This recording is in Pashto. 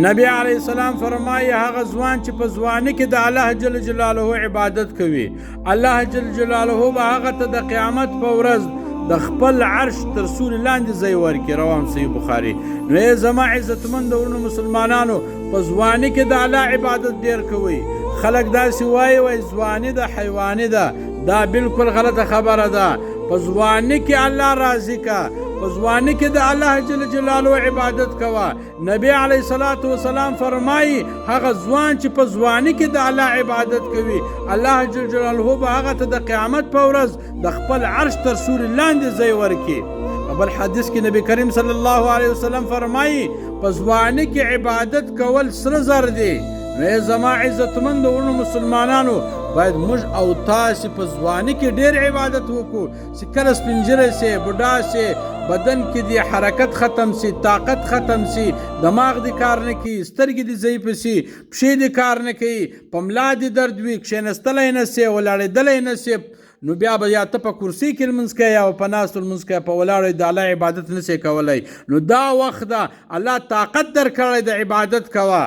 نبی علیه السلام فرمایي هغه ځوان چې په ځواني کې د الله جل جلاله عبادت کوي، الله جل جلاله به هغه ته د قیامت په ورځ د خپل عرش تر سوري لاندې ځای ورکړي. رواه صحیح بخاري. نو ای زما عزتمندو مسلمانانو، په ځواني کې د الله عبادت ډیر کوئ. خلک داسې وایي ځواني د حیواني ده، دا بالکل غلطه خبره ده. په ځواني کې الله راضي کا، په ځواني کې د الله جل جلاله عبادت کوه. نبی علیه الصلاة والسلام فرمایي هغه ځوان چې په ځواني کې د الله عبادت کوي، الله جل جلاله به هغه ته د قیامت په ورځ د خپل عرش تر سوري لاندې ځای ورکړي. بل حدیث کې نبی کریم صلی الله علیه وسلم فرمایي په ځواني کې عبادت کول سره زر دی. نو زما عزتمندو مسلمانانو، باید موږ او تاسې په ځواني کې ډېر عبادت وکړو چې کله سپینږیری سي، بوډا سي، بدن کې دې حرکت ختم سي، طاقت ختم سي، دماغ دې کار نه کوي، سترګې دې ضعیفې سي، پښې دې کار نه کوي، په ملا دې درد وي، کښېنستلی نه سي، ولاړېدلی نه سي، نو بیا به یا ته په کرسۍ کې لمونځ کوې یا په ناستو لمونځ کوې، په ولاړو د الله عبادت نه سې کولی. نو دا وخت ده الله طاقت درکړی د عبادت کوه.